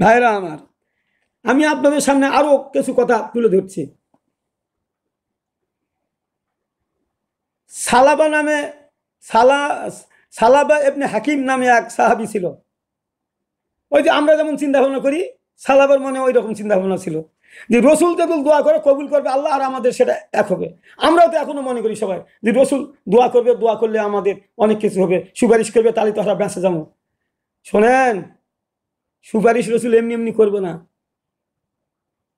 ভাইরা আমার, আমি আপনাদের সামনে আরো কিছু কথা তুলে ধরছি। সালাবা নামে সালাবা ইবনে হাকিম নামে এক সাহাবী ছিল। ওই যে আমরা যেমন চিন্তা ভাবনা করি, সালাবার মনে ওই রকম চিন্তা ভাবনা ছিল যে রসুল যখন দোয়া করে কবুল করবে আল্লাহ, আর আমাদের সেটা এক হবে। আমরাও তো এখনো মনে করি সবাই যে রসুল দোয়া করবে, দোয়া করলে আমাদের অনেক কিছু হবে, সুপারিশ করবে, তাহলে তো আমরা বেঁচে যাবো। শোনেন, সুপারিশ রসুল এমনি এমনি করবে না।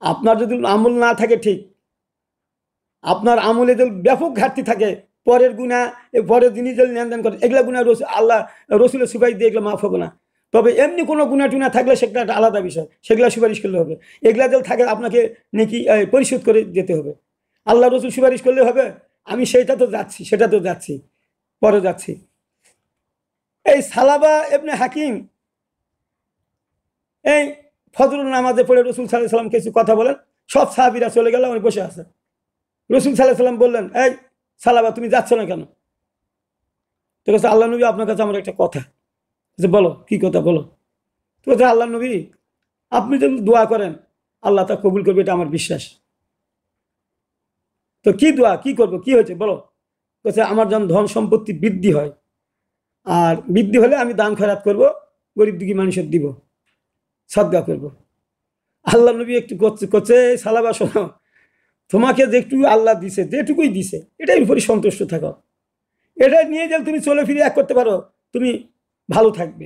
আপনার যদি আমল না থাকে ঠিক, আপনার আমলে যদি ব্যাপক ঘাটতি থাকে, পরের গুণা, পরের জিনিস যদি লেনদেন করে, এগুলা গুণা আল্লাহ রসুলের সুপারিশ দিয়ে এগুলো মাফ হবে না। তবে এমনি কোনো গুণা টুনা থাকলে সেটা একটা আলাদা বিষয়, সেগুলা সুপারিশ করলে হবে। এগুলা যদি থাকে আপনাকে নাকি পরিশোধ করে যেতে হবে। আল্লাহ রসুল সুপারিশ করলে হবে? আমি সেটা তো যাচ্ছি, পরে যাচ্ছি। এই সালাবা ইবনে হাকিম এই ফজরের নামাজে পড়ে রসুল সাল্লাল্লাহু আলাইহি ওয়াসাল্লাম কিছু কথা বলেন, সব সাহাবীরা চলে গেল, উনি বসে আছে। রসুল সাল্লাল্লাহু আলাইহি ওয়াসাল্লাম বললেন, এই সালাবা, তুমি যাচ্ছ না কেন? তো কাছে, আল্লাহ নবী, আপনার কাছে আমার একটা কথা। বলো, কি কথা বলো? তো কাছে, আল্লাহ নবী, আপনি যদি দোয়া করেন আল্লাহ তা কবুল করবে, এটা আমার বিশ্বাস। তো কি দোয়া, কি করবো, কি হয়েছে বলো? কাছে, আমার যেন ধন সম্পত্তি বৃদ্ধি হয়, আর বৃদ্ধি হলে আমি দান খয়রাত করব, গরিব দুঃখী মানুষের দিব, সাদগা করব। আল্লাহ নবী একটু করছে, সালাবা শোনো, তোমাকে যে একটু আল্লাহ দিছে, যেটুকুই দিছে, এটাই উপরে সন্তুষ্ট থাকো। এটা নিয়ে গেলে তুমি চলে ফিরে এক করতে পারো, তুমি ভালো থাকবে।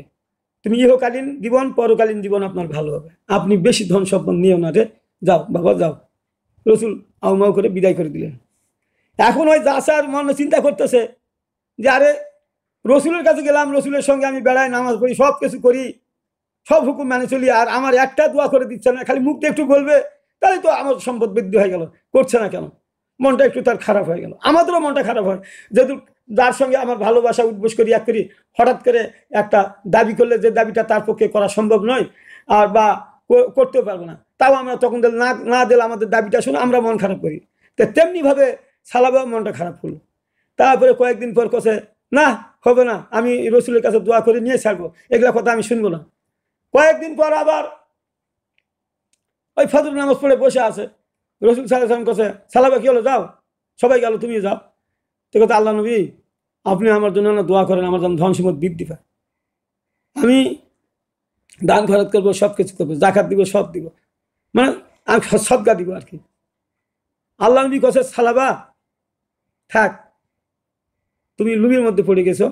তুমি ইহকালীন জীবন, পরকালীন জীবন আপনার ভালো হবে। আপনি বেশি ধন সম্পদ নিও না রে, যাও বাবা যাও। রসুল আউমাউ করে বিদায় করে দিলেন। এখন ওই জাসার মনে চিন্তা করতেছে যে আরে, রসুলের কাছে গেলাম, রসুলের সঙ্গে আমি বেড়াই, নামাজ পড়ি, সব কিছু করি, সব হুকুম মেনে চলি, আর আমার একটা দোয়া করে দিচ্ছে না, খালি মুখটা একটু বলবে, তাহলে তো আমার সম্পদ বৃদ্ধি হয়ে গেল, করছে না কেন? মনটা একটু তার খারাপ হয়ে গেল। আমাদেরও মনটা খারাপ হয়, যেহেতু যার সঙ্গে আমার ভালোবাসা উদ্বোস করি এক করি, হঠাৎ করে একটা দাবি করলে যে দাবিটা তার পক্ষে করা সম্ভব নয়, আর বা করতেও পারবো না, তাও আমরা তখন না দিলে আমাদের দাবিটা শুনে আমরা মন খারাপ করি। তো তেমনিভাবে সালাবা মনটা খারাপ করলো। তারপরে কয়েকদিন পর কছে, না হবে না, আমি রসুলের কাছে দোয়া করে নিয়ে ছাড়বো, এগুলা কথা আমি শুনবো না। কয়েকদিন পর আবার ওই ফজর নামাজ পড়ে বসে আছে। রসুল সাল্লাল্লাহু আলাইহি ওয়াসাল্লাম কাছে, সালাবা কি হলো, যাও, সবাই গেল, তুমি যাও। তো কথা, আল্লাহ নবী, আপনি আমার জন্য না দোয়া করেন, আমার যেন ধন সম্পদ বৃদ্ধি পায়, আমি দান খরচ করবো, সব কিছু করবো, জাকাত দিব, সব দিব, মানে আমি সদকা দিব আর কি। আল্লাহ নবী কাছে, সালাবা থাক, তুমি লোভের মধ্যে পড়ে গেছো,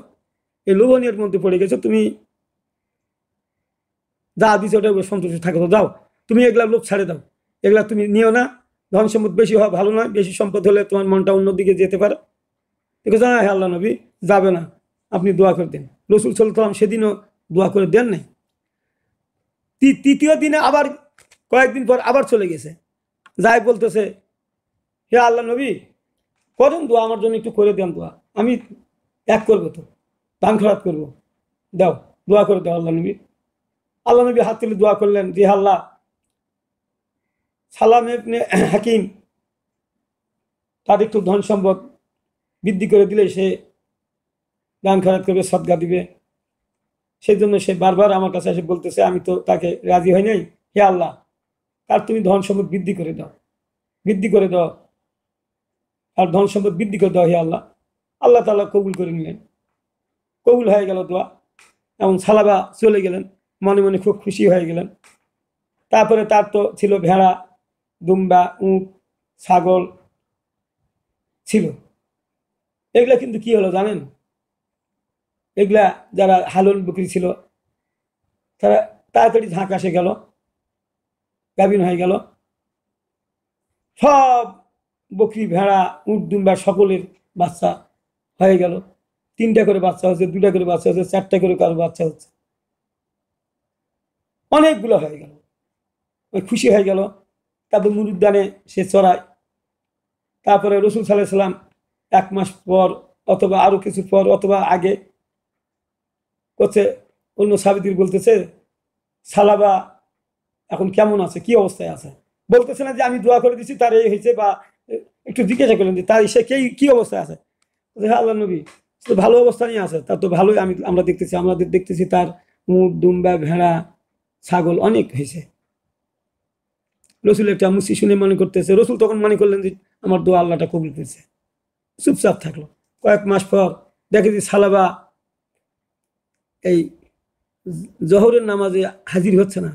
এই লোভনীয় মধ্যে পড়ে গেছো, তুমি যা দিছো ওটা সন্তুষ্ট থাকো, যাও, তুমি এগুলা লোভ ছাড়ে দাও, এগুলা তুমি নিও না, ধন সম্পদ বেশি হওয়া ভালো নয়, বেশি সম্পদ হলে তোমার মনটা অন্যদিকে যেতে পারে। হ্যাঁ আল্লাহ নবী, যাবে না, আপনি দোয়া করে দেন। রসুল সাল্লাল্লাহু আলাইহি ওয়াসাল্লাম সেদিনও দোয়া করে দেন নাই। তৃতীয় দিনে আবার কয়েকদিন পর আবার চলে গেছে, যাই বলতেছে, হে আল্লাহ নবী, করেন দোয়া, আমার জন্য একটু করে দেন দোয়া, আমি এক করবো, তো দান খরচ করবো, দাও, দোয়া করে দাও আল্লাহ নবী। আল্লাহ নবী হাত তুলে দোয়া করলেন, যে আল্লাহ, সালাম ইবনে হাকিম তার একটু ধন সম্পদ বৃদ্ধি করে দিলে সে দান খয়রাত করবে, সদকা দিবে, সেই জন্য সে বারবার আমার কাছে এসে বলতেছে, আমি তো তাকে রাজি হই নাই, হে আল্লাহ, তার তুমি ধন সম্পদ বৃদ্ধি করে দাও, বৃদ্ধি করে দাও, আর ধন সম্পদ বৃদ্ধি করে দাও হে আল্লাহ। আল্লাহ তাআলা কবুল করে নিলেন, কবুল হয়ে গেল দোয়া, এবং সালাবা চলে গেলেন, মনে মনে খুব খুশি হয়ে গেলেন। তারপরে তার তো ছিল ভেড়া, দুম্বা, উট, ছাগল ছিল। এগুলা কিন্তু কি হলো জানেন? এগুলা যারা হালুল বকরি ছিল, তারা তাড়াতাড়ি ঝাঁক আসে গেল, গাভিন হয়ে গেল, সব বকরি, ভেড়া, উট, দুম্বা সকলের বাচ্চা হয়ে গেল। 3টা করে বাচ্চা হচ্ছে, 2টা করে বাচ্চা হচ্ছে, 4টা করে কারো বাচ্চা হচ্ছে, অনেকগুলো হয়ে গেল। ওই খুশি হয়ে গেল। তারপর মুরুদ্দানে সে চড়ায়। তারপরে রসুল সাল্লাল্লাহু আলাইহি ওয়াসাল্লাম 1 মাস পর অথবা আরো কিছু পর অথবা আগে করছে, অন্য সাহাবীদের বলতেছে, সালাবা এখন কেমন আছে, কি অবস্থায় আছে। বলতেছে না যে আমি দোয়া করে দিচ্ছি তার এই হয়েছে, বা একটু জিজ্ঞাসা করলেন যে তার সে কি অবস্থায় আছে। হ্যাঁ আল্লাহ নবী, তো ভালো অবস্থা নিয়ে আছে, তার তো ভালোই, আমরা দেখতেছি তার উট, দুম্বা, ভেড়া ছাগল অনেক হয়েছে। রসুল একটা মুসি শুনে মনে করতেছে, রসুল তখন মনে করলেন যে আমার দোয়া আল্লাহটা কবুল করেছে, চুপচাপ থাকলো। কয়েক মাস পর দেখে যে সালাবা এই জহরের নামাজে হাজির হচ্ছে না।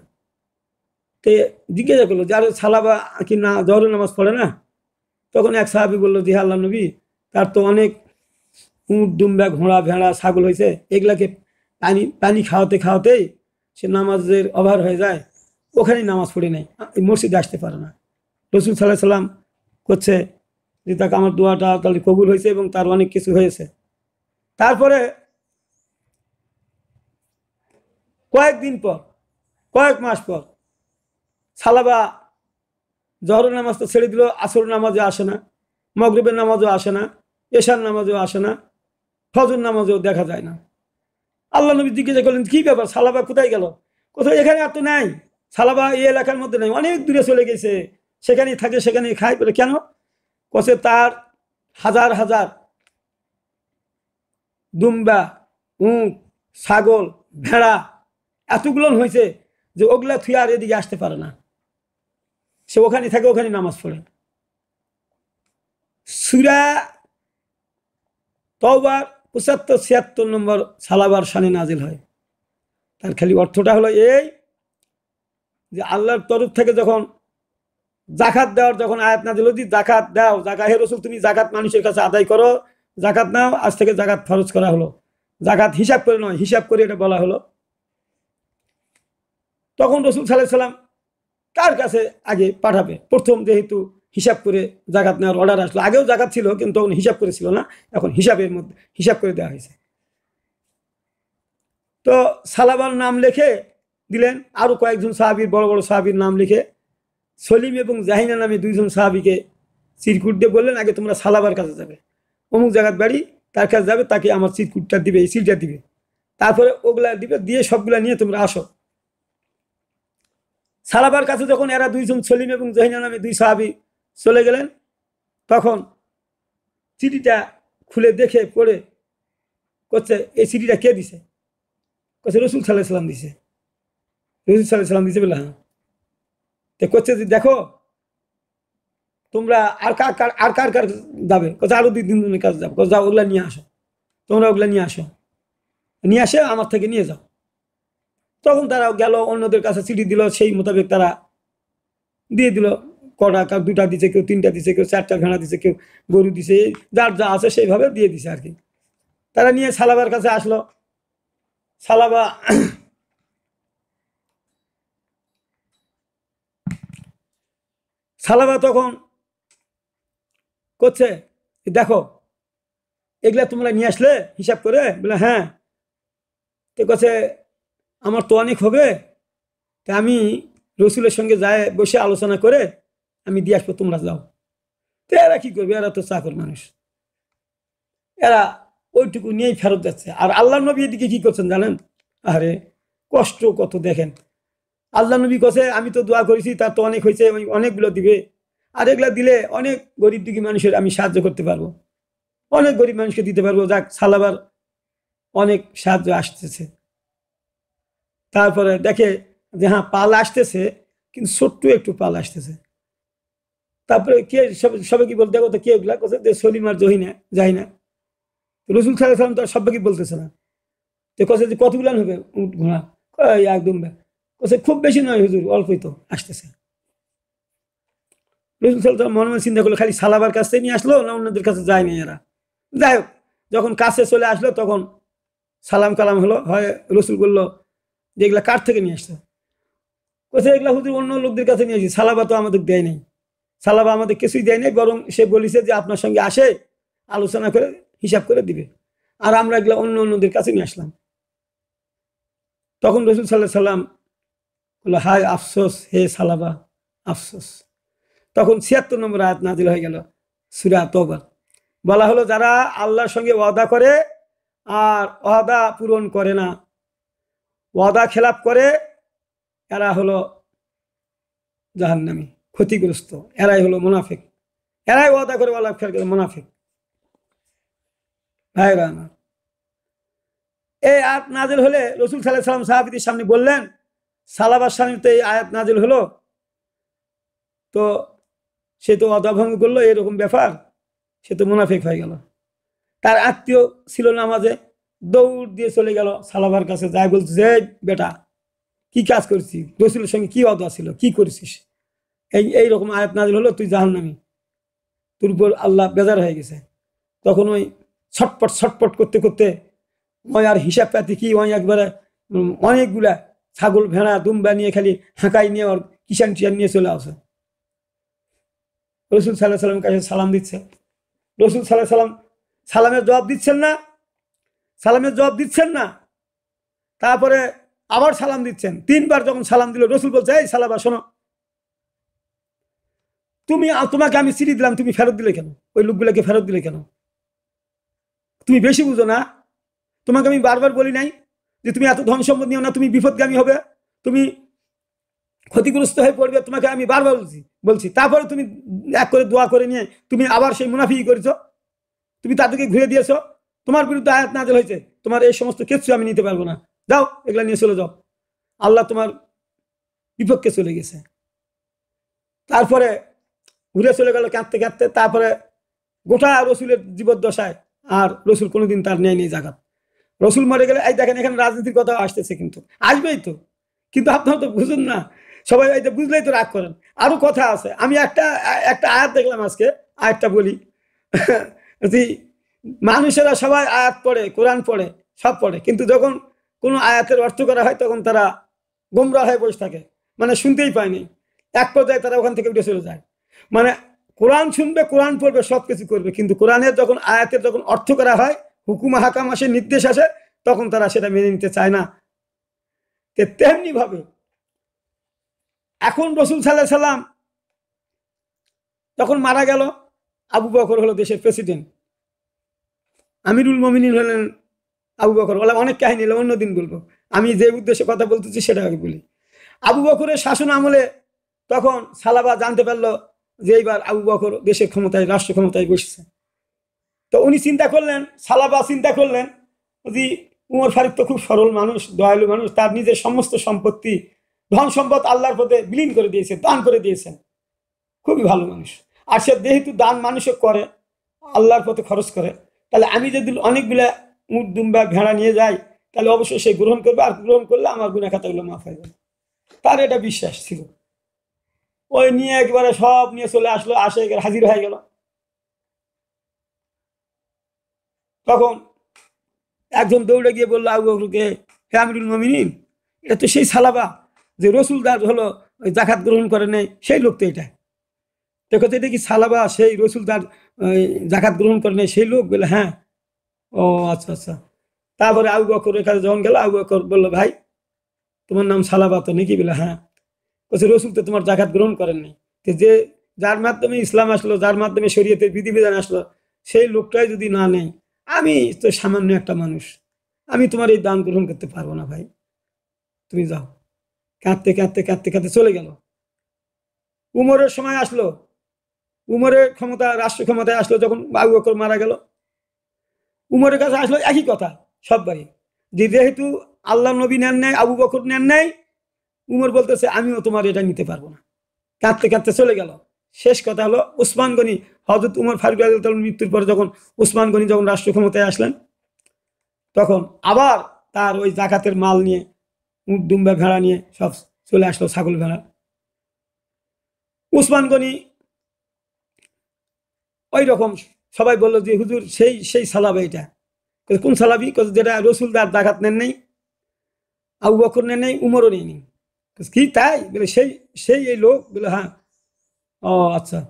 তে জিজ্ঞাসা করলো যে আরে সালাবা কি না জহরের নামাজ পড়ে না? তখন এক সাহাবী বললো যে আল্লাহ নবী, তার তো অনেক উঁট দুম্বা ঘোড়া ভেড়া ছাগল হয়েছে, এগুলাকে পানি পানি খাওয়াতে খাওয়াতেই সে নামাজের অভার হয়ে যায়, ওখানেই নামাজ পড়ে নেই, এই মসজিদে আসতে পারে না। রসুল সাল্লাহ সাল্লাম করছে যে তাকে আমার দোয়াটা তাহলে কবুল হয়েছে এবং তার অনেক কিছু হয়েছে। তারপরে কয়েকদিন পর, কয়েক মাস পর সালাবা জহরের নামাজ তো ছেড়ে দিল, আসর নামাজে আসে না, মগরিবের নামাজও আসে না, এশার নামাজও আসে না, ফজর নামাজেও দেখা যায় না। আল্লাহ নবী জিজ্ঞাসা করলেন কি ব্যাপার, সালাবা কোথায় গেল? কোথায়? এখানে আর তো নাই, সালাবা এই এলাকার মধ্যে নাই, অনেক দূরে চলে গেছে, সেখানেই থাকে সেখানেই খায়। বলে কেন? কসে তার হাজার হাজার দুম্বা উঁট ছাগল ভেড়া এতগুলো হয়েছে যে ওগুলা থুয়ে আর এদিকে আসতে পারে না, সে ওখানে থাকে, ওখানে নামাজ পড়ে। সূরা তওবার ৭৫-৭৬ নম্বর সালাবার শানে নাজিল হয়। তার খালি অর্থটা হলো এই যে আল্লাহর তরফ থেকে যখন জাকাত দেওয়ার যখন আয়াত নাজিল হলো, জাকাত দাও, জাকাত হে রাসূল তুমি জাকাত মানুষের কাছে আদায় করো, জাকাত নাও, আজ থেকে জাকাত ফরজ করা হলো। জাকাত হিসাব করে নয়, হিসাব করে এটা বলা হলো। তখন রাসূল সাল্লাল্লাহু আলাইহি সাল্লাম কার কাছে আগে পাঠাবে? প্রথম যেহেতু হিসাব করে জাকাত নেওয়ার অর্ডার আসলো, আগেও জাকাত ছিল কিন্তু তখন হিসাব করেছিল না, এখন হিসাবের মধ্যে হিসাব করে দেওয়া হয়েছে। তো সালাবার নাম লিখে দিলেন, আরো কয়েকজন সাহাবীর, বড় বড় সাহাবীর নাম লিখে সলিম এবং জাহিনা নামে দুইজন সাহাবীকে চিরকুট দিয়ে বললেন আগে তোমরা সালাবার কাছে যাবে, অমুক জায়গার বাড়ি, তার কাছে যাবে, তাকে আমার চিরকুটটা দিবে, এই সিলটা দিবে, তারপরে ওগুলা দিবে, দিয়ে সবগুলা নিয়ে তোমরা আসো। সালাবার কাছে যখন এরা দুইজন সলিম এবং জাহিনা নামে দুই সাহাবী চলে গেলেন, তখন চিঠিটা খুলে দেখে পড়ে করছে এই চিঠিটা কে দিছে? করছে রাসূল সাল্লাল্লাহু আলাইহি সাল্লাম দিছে। রাসূল সাল্লাল্লাহু আলাইহি সাল্লাম দিছে বলে হ্যাঁ। তো করছে যে দেখো তোমরা আর কার কার আর কার কার যাবে? করছে আরো দুই তিনজনের কাছে যাবো। যাও ওগুলা নিয়ে আসো, তোমরা ওগুলা নিয়ে আসো, নিয়ে আসে আমার থেকে নিয়ে যাও। তখন তারা গেল, অন্যদের কাছে চিঠি দিল, সেই মোতাবেক তারা দিয়ে দিল। কটা, কার দুটা দিছে, কেউ তিনটা দিছে, কেউ চারটা ভেড়া দিছে, কেউ গরু দিছে, যার যা আছে সেইভাবে দিয়ে দিছে আর কি। তারা নিয়ে সালাবার কাছে আসলো। সালাবা সালাবা তখন করছে দেখো এগুলা তোমরা নিয়ে আসলে হিসাব করে? বলে হ্যাঁ। তো করছে আমার তো অনেক হবে, তা আমি রসুলের সঙ্গে যায় বসে আলোচনা করে আমি দিয়ে আসবো, তোমরা যাও। তো এরা কি করবে, এরা তো চাকর মানুষ, এরা ওইটুকু নিয়েই ফেরত যাচ্ছে। আর আল্লাহ নবী এদিকে কি করছেন জানেন? আরে কষ্ট কত দেখেন। আল্লাহ নবী কাছে আমি তো দোয়া করেছি, তার তো অনেক হয়েছে, অনেকগুলো দিবে, আর এগুলা দিলে অনেক গরিব দুঃখী মানুষের আমি সাহায্য করতে পারবো, অনেক গরিব মানুষকে দিতে পারবো। যাক, সালাবার অনেক সাহায্য আসতেছে। তারপরে দেখে যে হ্যাঁ পাল আসতেছে, কিন্তু ছোট্ট একটু পাল আসতেছে। তারপরে কে সবাই কি বলতে, দেখো তো কে ওগুলা? কোথায়? যে সলিম আর জহিনা যাই না। রসুল সাল্লাল্লাহু আলাইহি সাল্লাম তো সবাইকে বলতেছে না। তো কোথায় যে কতগুলান হবে উট ঘোড়া? একদম কোথায় খুব বেশি নয় হুজুর, অল্পই তো আসতেছে। রসুল সাল্লাল্লাহু আলাইহি সাল্লাম মনে মনে চিন্তা করলো খালি সালাবার কাছে নিয়ে আসলো না অন্যদের কাছে যায়নি এরা। যাই হোক, যখন কাছে চলে আসলো তখন সালাম কালাম হলো, হয় রসুল বললো যে এগুলা কার থেকে নিয়ে আসছো? কোথায়? এগুলা হুজুর অন্য লোকদের কাছে নিয়ে আসি, সালাবা তো আমাদের দেয় নাই, সালাবা আমাদের কিছুই দেয় নাই, বরং সে বলিছে যে আপনার সঙ্গে আসে আলোচনা করে হিসাব করে দিবে, আর আমরা এগুলা অন্য অন্যদের কাছে নিয়ে আসলাম। তখন রসুল সাল্লাল্লাহু আলাইহি সাল্লাম বললো হায় আফসোস হে সালাবা, আফসোস। তখন ৭৬ নম্বর আয়াত নাজিল হয়ে গেল, সূরা তওবা। বলা হলো যারা আল্লাহর সঙ্গে ওয়াদা করে আর ওয়াদা পূরণ করে না, ওয়াদা খেলাপ করে, এরা হলো জাহান্নামী, ক্ষতিগ্রস্ত, এরাই হলো মুনাফিক, এরাই ওয়াদা করে ওয়াদা খেলাপ করে মুনাফিক। ভাইরা আমার, এই আয়াত নাজিল হলে রাসূল সাল্লাল্লাহু আলাইহি সাল্লাম সাহাবীদের সামনে বললেন, সালাবার স্বামীতে এই আয়াত নাজিল হলো, তো সে তো ওয়াদা ভঙ্গ করলো, এরকম ব্যাপার, সে তো মুনাফিক হয়ে গেল। তার আত্মীয় ছিল নামাজে, দৌড় দিয়ে চলে গেল সালাবার কাছে, যাই বলছে, যে বেটা কি কাজ করছিস, রসুলের সঙ্গে কি ওয়াদা ছিল, কি করেছিস, এইরকম আয়াত নাজিল হলো, তুই জাহান্নামী, তোর উপর আল্লাহ বেজার হয়ে গেছে। তখন ওই ছটপট ছটপট করতে করতে ওই আর হিসাব পাতি কি, ওই একবারে অনেকগুলা ছাগল ভেড়া দুম্বা নিয়ে খালি হাঁকাই নিয়ে ওর কিষান টিয়ান নিয়ে চলে আসে, রসুল সাল্লাহ সাল্লামের কাছে সালাম দিচ্ছে। রসুল সাল্লাহ সাল্লাম সালামের জবাব দিচ্ছেন না, সালামের জবাব দিচ্ছেন না, তারপরে আবার সালাম দিচ্ছেন। 3 বার যখন সালাম দিল, রসুল বলছে, এই সালাবা শোনো, তোমাকে আমি চিঠি দিলাম, তুমি ফেরত দিলে কেন, ওই লোকগুলোকে ফেরত দিলে কেন, তুমি বেশি বুঝো না? তোমাকে আমি বারবার বলি নাই যে তুমি এত ধন সম্পদ নিও না, তুমি বিপদগামী হবে, তুমি ক্ষতিগ্রস্ত হয়ে পড়বে, তোমাকে আমি বারবার বলছি, তারপরে তুমি এক করে দোয়া করে নিয়ে তুমি আবার সেই মুনাফিকি করেছো, তুমি তাদেরকে ঘুরে দিয়েছো, তোমার বিরুদ্ধে আয়াত নাযিল হয়েছে, তোমার এই সমস্ত কিছু আমি নিতে পারবো না, যাও এগুলা নিয়ে চলে যাও, আল্লাহ তোমার বিপক্ষে চলে গেছে। তারপরে ঘুরে চলে গেল কাঁদতে কাঁদতে। তারপরে গোটা রসুলের জীবদ্দশায় আর রসুল কোনোদিন তার নেই জাকাত। রসুল মরে গেলে, এই দেখেন এখানে রাজনীতির কথা আসতেছে, কিন্তু আসবেই তো, কিন্তু আপনারা তো বুঝুন না, সবাই এই বুঝলেই তো রাগ করেন। আরো কথা আছে, আমি একটা আয়াত দেখলাম আজকে, আয়াতটা বলি। মানুষেরা সবাই আয়াত পড়ে, কোরআন পড়ে, সব পড়ে, কিন্তু যখন কোনো আয়াতের অর্থ করা হয় তখন তারা গোমরা হয়ে বসে থাকে, মানে শুনতেই পায়নি, এক পর্যায়ে তারা ওখান থেকে উঠে চলে যায়। মানে কোরআন শুনবে, কোরআন পড়বে, সবকিছু করবে, কিন্তু কোরআনের যখন আয়াতের যখন অর্থ করা হয়, হুকুম হাকাম আসে, নির্দেশ আসে, তখন তারা সেটা মেনে নিতে চায় না। তেমনি ভাবে এখন রসুল সাল্লাল্লাহু আলাইহি সাল্লাম যখন মারা গেল, আবু বকর হলো দেশের প্রেসিডেন্ট, আমিরুল মুমিনিন হলেন আবু বকর। বলে অনেক কাহিনী, অন্যদিন বলবো, আমি যে উদ্দেশ্যে কথা বলতেছি সেটা আগে বলি। আবু বকরের শাসন আমলে তখন সালাবা জানতে পারলো যে এইবার আবু বকর দেশের ক্ষমতায়, রাষ্ট্র ক্ষমতায় বসেছে। তো উনি চিন্তা করলেন, সালাবা চিন্তা করলেন যে উমর ফারুক তো খুব সরল মানুষ, দয়ালু মানুষ, তার নিজের সমস্ত সম্পত্তি, ধন সম্পদ আল্লাহর পথে বিলীন করে দিয়েছে, দান করে দিয়েছেন, খুবই ভালো মানুষ। আর সে যেহেতু দান মানুষে করে, আল্লাহর পথে খরচ করে, তাহলে আমি যদি অনেকগুলা উট দুম্বা ভেড়া নিয়ে যাই, তাহলে অবশ্যই সে গ্রহণ করবে, আর গ্রহণ করলে আমার গুনাহ খাতাগুলো মাফ হয়ে যাবে। তার এটা বিশ্বাস ছিল। ওই নিয়ে একবারে সব নিয়ে চলে আসলো, আসে হাজির হয়ে গেল। তখন একজন দৌড়ে গিয়ে বললো আবু বকরকে, হে আমিরুল মুমিনিন, এটা তো সেই সালাবা যে রসুলদার হলো ওই জাকাত গ্রহণ করে নেই, সেই লোক তো এটা। দেখো তো এটা কি সালাবা সেই রসুলদার জাকাত গ্রহণ করে নেই সেই লোক? বলে হ্যাঁ। ও আচ্ছা আচ্ছা। তারপরে আবু বকরের কাছে যখন গেল, আবু বকর বললো, ভাই তোমার নাম সালাবা তো নাকি? বলে হ্যাঁ। বলছে রসুল তো তোমার জাকাত গ্রহণ করেননি, যে যার মাধ্যমে ইসলাম আসলো, যার মাধ্যমে শরীয়তের বিধিবিধান আসলো, সেই লোকটাই যদি না নেই, আমি তো সামান্য একটা মানুষ, আমি তোমার এই দান গ্রহণ করতে পারবো না, ভাই তুমি যাও। কাঁদতে কাঁদতে কাঁদতে কাঁদতে চলে গেল। উমরের সময় আসলো, উমরের ক্ষমতা, রাষ্ট্র ক্ষমতায় আসলো যখন আবু বকর মারা গেল, উমরের কাছে আসলো একই কথা সববারই, যে যেহেতু আল্লাহ নবী নেন নাই, আবু বকর নেন নাই, উমর বলতেছে আমিও তোমার এটা নিতে পারবো না। কাঁদতে কাঁদতে চলে গেল। শেষ কথা হলো উসমান গনি, হযরত উমর ফারুক রাদিয়াল্লাহু তাআলার মৃত্যুর পরে যখন উসমান গনি যখন রাষ্ট্র ক্ষমতায় আসলেন, তখন আবার তার ওই জাকাতের মাল নিয়ে, উট দুম্বা ভেড়া নিয়ে সব চলে আসলো, ছাগল ভেড়া। উসমান গনি ওই রকম, সবাই বললো যে হুজুর সেই সেই সালাবা এটা। কোন সালাবি? যেটা রসুলদার জাকাত নেন নাই, আবু বকর নেন নাই, উমরও নেয়নি। কি তাই? বলে সেই সেই এই লোক। বলে হ্যাঁ। ও আচ্ছা।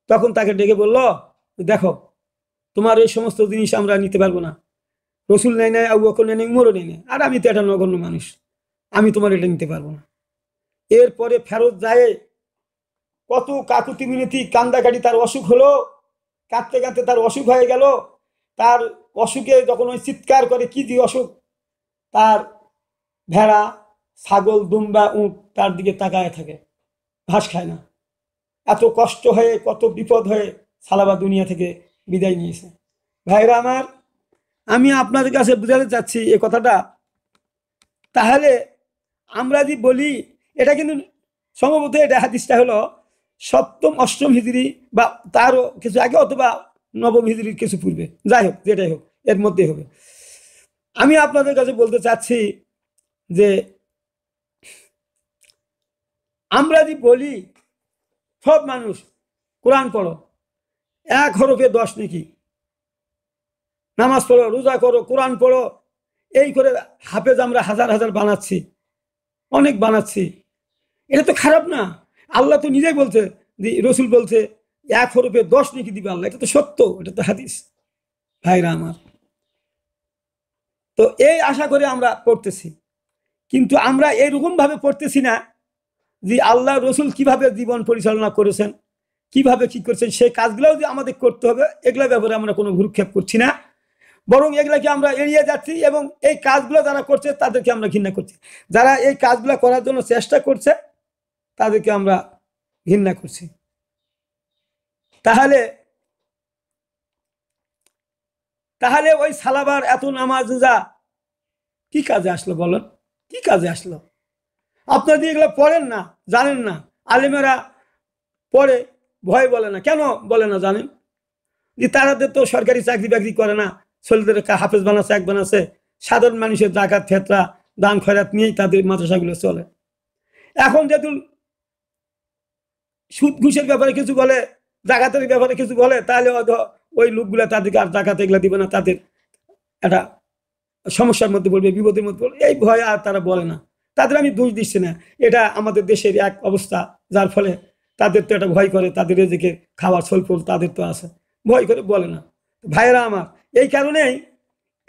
তখন তাকে ডেকে বলল, দেখো তোমার এই সমস্ত জিনিস আমরা নিতে পারবো না, রসুল নেয় নাই, আবু বকর নেয় নাই, উমরও নেয় নাই, আর আমি তো এটা নগণ্য মানুষ, আমি তোমার এটা নিতে পারবো না। এরপরে ফেরত যায়, কত কাকুতি মিনতি কান্দাকাটি, তার অসুখ হলো, কাঁদতে কাঁদতে তার অসুখ হয়ে গেল। তার অসুখে যখন ওই চিৎকার করে, কি যে অসুখ, তার ভেড়া, ছাগল, দুম্বা, উট তার দিকে তাকায় থাকে, ঘাস খায় না। এত কষ্ট হয়ে, কত বিপদ হয়ে সালাবা দুনিয়া থেকে বিদায় নিয়েছে। ভাইরা আমার, আমি আপনাদের কাছে বুঝাতে চাচ্ছি এ কথাটা, তাহলে আমরা যে বলি এটা কিন্তু সম্ভবত এটা হাদিসটা হলো 7ম 8ম হিজরি বা তারও কিছু আগে অথবা 9ম হিজরির কিছু পূর্বে, যাই হোক যেটাই হোক এর মধ্যে হবে। আমি আপনাদের কাছে বলতে চাচ্ছি যে আমরা যে বলি সব মানুষ কোরআন পড়ো, 1 হরফে 10 নেকি, নামাজ পড়ো, রোজা করো, কোরআন পড়ো, এই করে হাফেজ আমরা হাজার হাজার বানাচ্ছি, অনেক বানাচ্ছি। এটা তো খারাপ না। আল্লাহ তো নিজেই বলছে, যে রসুল বলছে 1 হরফে 10 নেকি দিবে আল্লাহ। এটা তো সত্য, এটা তো হাদিস ভাইরা আমার। তো এই আশা করে আমরা পড়তেছি, কিন্তু আমরা এইরকম ভাবে পড়তেছি না যে আল্লাহ রসুল কিভাবে জীবন পরিচালনা করেছেন, কিভাবে কি করছেন, সেই কাজগুলোও যে আমাদের করতে হবে, এগুলোর ব্যাপারে আমরা কোনো ভ্রুক্ষেপ করছি না, বরং এগুলাকে আমরা এড়িয়ে যাচ্ছি। এবং এই কাজগুলো যারা করছে তাদেরকে আমরা ঘৃণা করছি, যারা এই কাজগুলো করার জন্য চেষ্টা করছে তাদেরকে আমরা ঘৃণা করছি। তাহলে তাহলে ওই সালাবার এত নামাজ যা কি কাজে আসলো বলেন, কি কাজে আসলো? আপনারা দিয়ে এগুলো পড়েন না, জানেন না। আলেমেরা পড়ে, ভয় বলে না। কেন বলে না জানেন? যে তারাদের তো সরকারি চাকরি বাকরি করে না, ছেলেদের হাফেজ বানাচ্ছে, এক বানাচ্ছে, সাধারণ মানুষের জাকাত ফেতরা দান খয়রাত নিয়েই তাদের মাদ্রাসাগুলো চলে। এখন যেহেতু সুদ ঘুষের ব্যাপারে কিছু বলে, জাকাতের ব্যাপারে কিছু বলে, তাহলে ওই লোকগুলা তাদেরকে আর জাকাত এগুলা দিবে না, তাদের একটা সমস্যার মধ্যে পড়বে, বিপদের মধ্যে পড়বে, এই ভয় আর তারা বলে না। তাদের আমি দোষ দিচ্ছি না, এটা আমাদের দেশের এক অবস্থা, যার ফলে তাদের তো এটা ভয় করে, তাদের এদিকে খাওয়ার স্বল্প তাদের তো আছে, ভয় করে বলে না। ভাইয়েরা আমার, এই কারণেই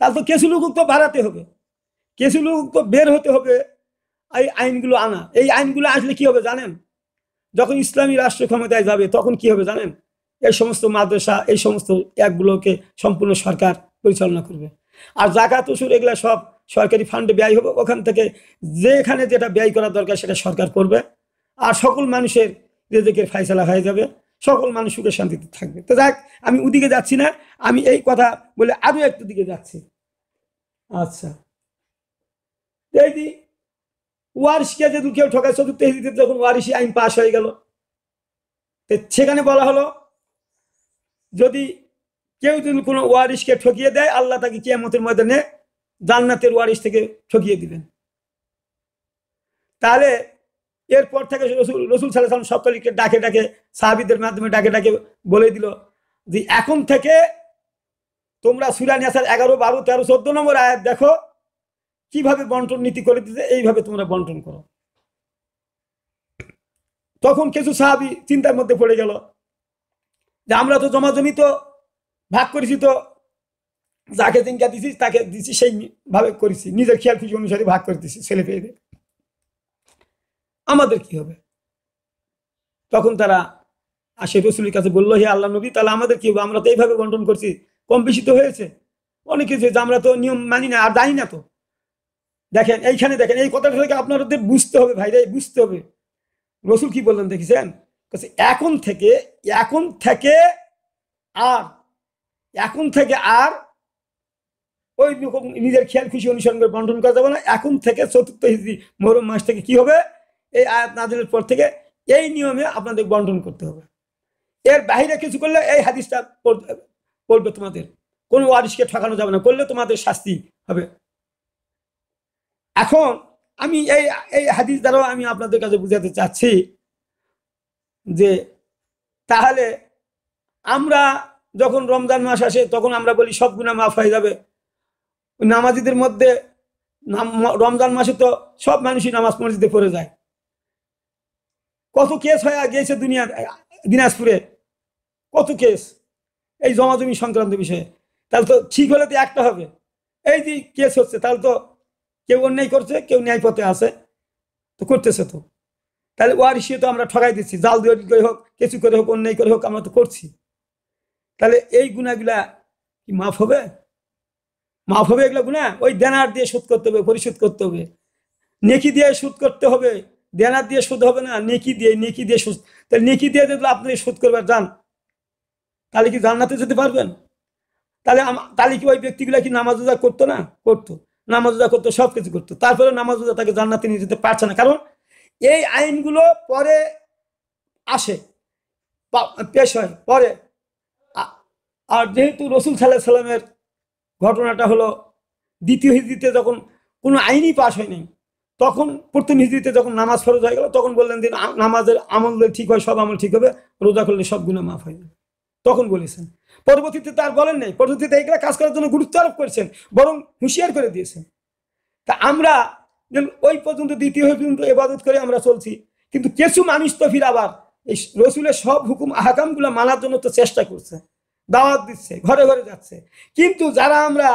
তাহলে তো কিছু লোক তো বাড়াতে হবে, কিছু লোক তো বের হতে হবে, এই আইনগুলো আনা। এই আইনগুলো আসলে কি হবে জানেন? যখন ইসলামী রাষ্ট্র ক্ষমতায় যাবে তখন কি হবে জানেন? এই সমস্ত মাদ্রাসা, এই সমস্ত একগুলোকে সম্পূর্ণ সরকার পরিচালনা করবে। আর জাকাত উসুর এগুলা সব সরকারি ফান্ডে ব্যয় হবে, ওখান থেকে যেখানে যেটা ব্যয় করা দরকার সেটা সরকার করবে। আর সকল মানুষের রিজিকের ফায়সালা হয়ে যাবে, সকল মানুষ সুখে শান্তিতে থাকবে। তো যাক, আমি ওদিকে যাচ্ছি না, আমি এই কথা বলে আরো একটু দিকে যাচ্ছি। আচ্ছা, এই দি ওয়ারিশকে যদি কেউ ঠকায়, 4র্থ হিজরিতে যখন ওয়ারিশি আইন পাশ হয়ে গেল, সেখানে বলা হলো যদি কেউ যদি কোনো ওয়ারিশকে ঠকিয়ে দেয়, আল্লাহ তাকে কিয়ামতের ময়দানে জান্নাতের ওয়ারিশ থেকে ঠকিয়ে দিবেন। তাহলে এরপর থেকে রসুল সাল্লাল্লাহু আলাইহি ওয়াসাল্লাম সকলকে ডাকে ডাকে, সাহাবীদের মাধ্যমে ডাকে ডাকে বলে দিল যে এখন থেকে তোমরা সূরা নিসার 11, 12, 13, 14 নম্বর আয়াত দেখো কিভাবে বন্টন নীতি করে দিতে, এইভাবে তোমরা বন্টন করো। তখন কিছু সাহাবী চিন্তার মধ্যে পড়ে গেল যে আমরা তো জমি তো ভাগ করেছি, তো যাকে জিঙ্কা দিছি তাকে দিছি, সেই ভাবে করেছি, নিজের খেয়াল খুশি অনুসারে ভাগ করে দিছি ছেলে পেয়েদের, আমাদের কি হবে? তখন তারা আসে রসুলের কাছে বললো, হে আল্লাহ নবী, তাহলে আমাদের কি হবে? আমরা তো এইভাবে বন্টন করছি, কম বেশি তো হয়েছে, অনেক কিছু, আমরা তো নিয়ম মানি না আর জানি না। তো দেখেন এইখানে, দেখেন এই কথাটা থেকে আপনাদের বুঝতে হবে ভাইরা, বুঝতে হবে রসুল কি বললেন দেখেছেন? এখন থেকে আর এখন থেকে আর ওই রকম নিজের খেয়াল খুশি অনুসরণ করে বন্টন করা যাবে না। এখন থেকে 4র্থ হিজরি মুহররম মাস থেকে কি হবে? এই আয়াত নাযিলের পর থেকে এই নিয়মে আপনাদের বন্টন করতে হবে। এর বাইরে কিছু করলে এই হাদিসটা পড়বে তোমাদের, কোনো ওয়ারিশকে ঠকানো যাবে না, করলে তোমাদের শাস্তি হবে। এখন আমি এই হাদিস দ্বারাও আমি আপনাদের কাছে বুঝাতে চাচ্ছি যে তাহলে আমরা যখন রমজান মাস আসে তখন আমরা বলি সব গুনাহ মাফ হয়ে যাবে। নামাজিদের মধ্যে রমজান মাসে তো সব মানুষই নামাজ মসজিদে পড়ে যায়, কত কেস হয়ে গিয়েছে দুনিয়ার, দিনাজপুরে কত কেস এই জমাজমি সংক্রান্ত বিষয়ে। তাহলে তো ঠিক হলে তো একটা হবে, এই যে কেস হচ্ছে তাহলে তো কেউ অন্যায় করছে, কেউ ন্যায় পথে আছে, তো করতেছে তো। তাহলে ওয়ারিশিও তো আমরা ঠকাই দিচ্ছি, জাল দিয়ে করে হোক, কিছু করে হোক, অন্যায় করে হোক, আমরা তো করছি। তাহলে এই গুনাহগুলা কি মাফ হবে? মাফ হবে এগুলো গুনাহ? ওই দেনার দিয়ে শোধ করতে হবে, পরিশোধ করতে হবে, নেকি দিয়ে শোধ করতে হবে, দেনার দিয়ে শোধ হবে না, নেকি দিয়ে শোধ। তাহলে নেকি দিয়ে যদি আপনি শোধ করবার যান, তাহলে কি জান্নাতে যেতে পারবেন? তাহলে কি ওই ব্যক্তিগুলা কি নামাজ রোজা করতো না? করতো। নামাজ রোজা করতো, সব কিছু করতো, তারপরে নামাজ রোজা তাকে জান্নাতে নিয়ে যেতে পারছে না, কারণ এই আইনগুলো পরে আসে, পেশ হয় পরে। আর যেহেতু রসুল সাল্লাহ সাল্লামের ঘটনাটা হলো দ্বিতীয় হিজরিতে, যখন কোনো আইনই পাশ হয়নি, তখন প্রথম হিজরিতে যখন নামাজ ফরজ হয়ে গেল, তখন বললেন যে নামাজের আমল ঠিক হয়, সব আমল ঠিক হবে, রোজা করলে সব গুনাহ মাফ হয়ে যাবে, তখন বলেছেন। পরবর্তীতে তার বলেন নাই, পরবর্তীতে এইগুলা কাজ করার জন্য গুরুত্ব আরোপ করেছেন, বরং হুঁশিয়ার করে দিয়েছেন। তা আমরা ওই পর্যন্ত দ্বিতীয় পর্যন্ত ইবাদত করে আমরা চলছি, কিন্তু কিছু মানুষ তো ফির আবার এই রসুলের সব হুকুম আহকামগুলো মানার জন্য তো চেষ্টা করছে, দাওয়াত দিচ্ছে, ঘরে ঘরে যাচ্ছে, কিন্তু যারা আমরা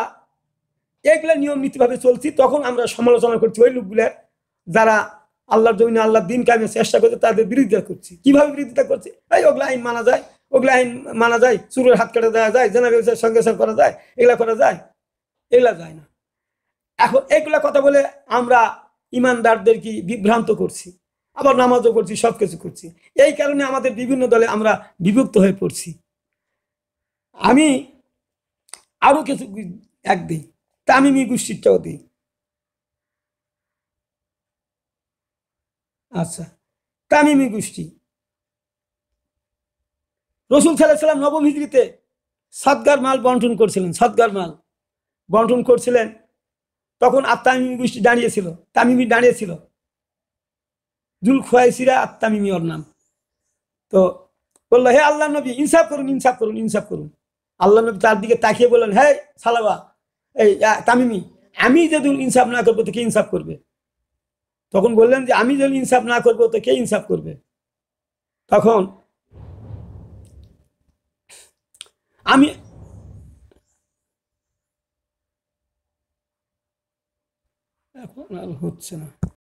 এগুলা নিয়ম নীতিভাবে চলছি, তখন আমরা সমালোচনা করছি ওই লোকগুলার যারা আল্লাহর জমিনে আল্লাহর দিন কায়েমের চেষ্টা করছে, তাদের বিরোধিতা করছি। কিভাবে বিরোধিতা করছি? এই ওগুলা আইন মানা যায়, ওগুলা আইন মানা যায়, চুরের হাত কেটে দেওয়া যায়, জেনা ব্যবসার সঙ্গে করা যায়, এগুলা করা যায়, এগুলা যায় না। এখন এগুলা কথা বলে আমরা ইমানদারদেরকে বিভ্রান্ত করছি, আবার নামাজও করছি, সব কিছু করছি। এই কারণে আমাদের বিভিন্ন দলে আমরা বিভক্ত হয়ে পড়ছি। আমি আরো কিছু এক দিই, তামিমি গোষ্ঠীটাও দিই। আচ্ছা, তামিমি গোষ্ঠী রসুল সাল্লাল্লাহু আলাইহি ওয়াসাল্লাম নবম হিজরিতে সদগার মাল বন্টন করছিলেন, সদগার মাল বন্টন করছিলেন, তখন আর তামিমি গোষ্ঠী দাঁড়িয়েছিল, তামিমি দাঁড়িয়েছিল, জুল খুয়াইসিরা আর তামিমি ওর নাম। তো বললো, হে আল্লাহ নবী, ইনসাফ করুন, ইনসাফ করুন, ইনসাফ করুন। আল্লাহ নবী তার দিকে তাকিয়ে বললেন, হে সালাবা, এই তামিমি, আমি যদি ইনসাফ না করবো তো কে ইনসাফ করবে? তখন বললেন যে আমি যদি ইনসাফ না করবো তো কে ইনসাফ করবে? তখন আমি এখন আর হচ্ছে না।